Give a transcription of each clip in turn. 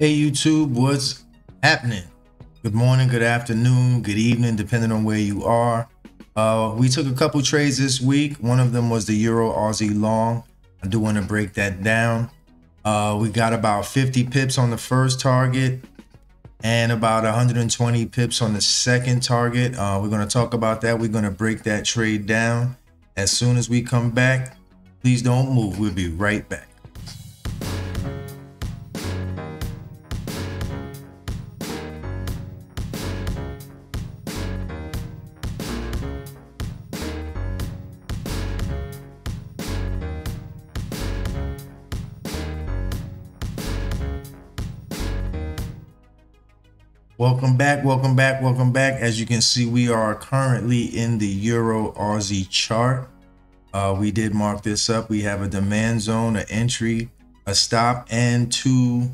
Hey YouTube, what's happening? Good morning, good afternoon, good evening, depending on where you are. We took a couple trades this week. One of them was the Euro Aussie long. I do want to break that down. We got about 50 pips on the first target and about 120 pips on the second target. We're going to talk about that. We're going to break that trade down as soon as we come back. Please don't move. We'll be right back. Welcome back. As you can see, we are currently in the Euro Aussie chart. We did mark this up. We have a demand zone, an entry, a stop, and two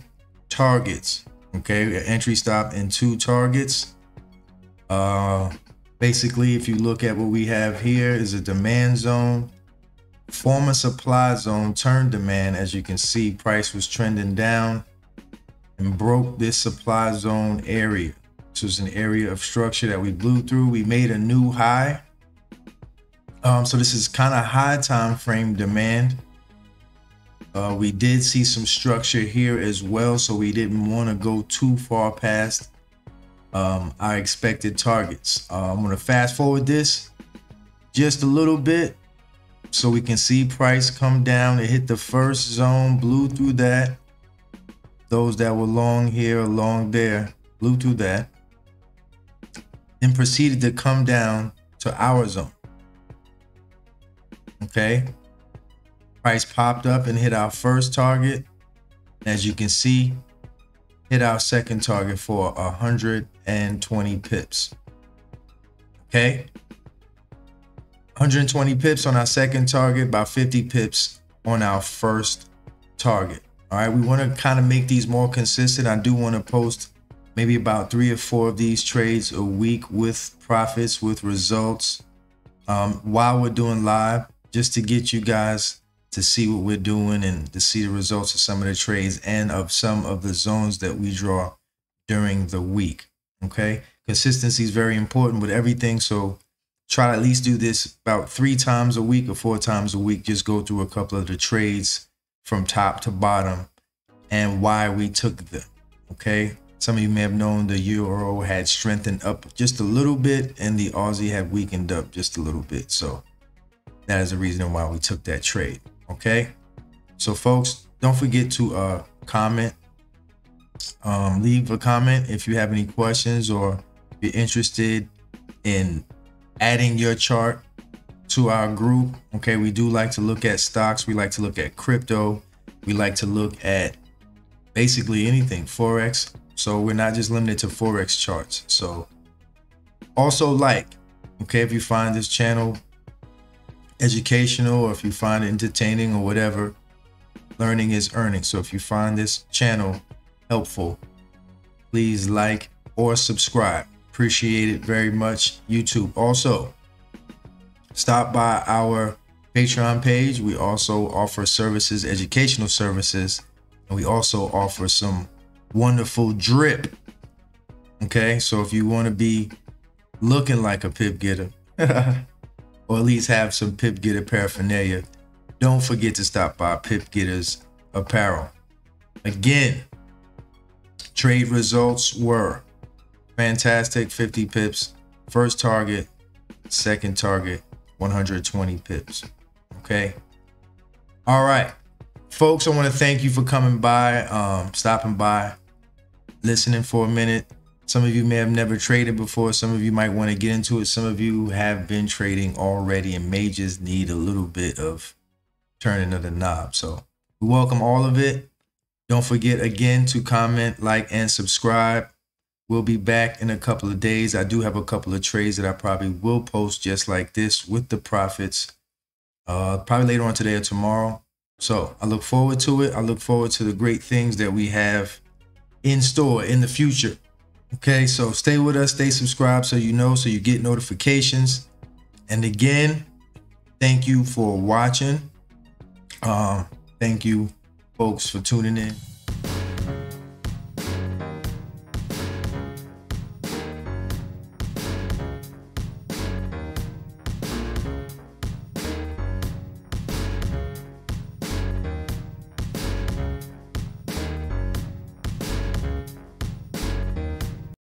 targets. Okay, an entry, stop, and two targets. Basically, if you look at what we have here, is a demand zone, former supply zone, turn demand. As you can see, price was trending down and broke this supply zone area. This was an area of structure that we blew through. We made a new high. So this is kind of high time frame demand. We did see some structure here as well, so we didn't want to go too far past our expected targets. I'm going to fast forward this just a little bit so we can see price come down. It hit the first zone, blew through that. Those that were long here, long there, blew through that, then proceeded to come down to our zone. Okay, price popped up and hit our first target. As you can see, hit our second target for 120 pips. Okay, 120 pips on our second target, about 50 pips on our first target. All right, we want to kind of make these more consistent. I do want to post maybe about 3 or 4 of these trades a week with profits, with results, while we're doing live, just to get you guys to see what we're doing and to see the results of some of the trades and of some of the zones that we draw during the week. Okay, consistency is very important with everything, so try to at least do this about 3 times a week or 4 times a week. Just go through a couple of the trades from top to bottom and why we took them. Okay, some of you may have known the Euro had strengthened up just a little bit and the Aussie had weakened up just a little bit, so that is the reason why we took that trade. Okay, so folks, don't forget to comment, leave a comment if you have any questions or if you're interested in adding your chart to our group. Okay, we do like to look at stocks, we like to look at crypto, we like to look at basically anything Forex, so we're not just limited to Forex charts. So also okay, if you find this channel educational or if you find it entertaining or whatever, learning is earning. So if you find this channel helpful, please like or subscribe. Appreciate it very much. YouTube, also stop by our Patreon page. We also offer services, educational services, and we also offer some wonderful drip. Okay, so if you want to be looking like a Pip Getter or at least have some Pip Getter paraphernalia, don't forget to stop by Pip Getterz Apparel. Again, trade results were fantastic. 50 pips, first target, second target, 120 pips. Okay, all right, folks, I want to thank you for coming by, stopping by, listening for a minute. Some of you may have never traded before, some of you might want to get into it, some of you have been trading already and may just need a little bit of turning of the knob. So we welcome all of it. Don't forget again to comment, like, and subscribe. We'll be back in a couple of days. I do have a couple of trades that I probably will post just like this with the profits, probably later on today or tomorrow. So I look forward to it. I look forward to the great things that we have in store in the future. Okay, so stay with us, stay subscribed so you know, so you get notifications. And again, thank you for watching. Thank you folks for tuning in.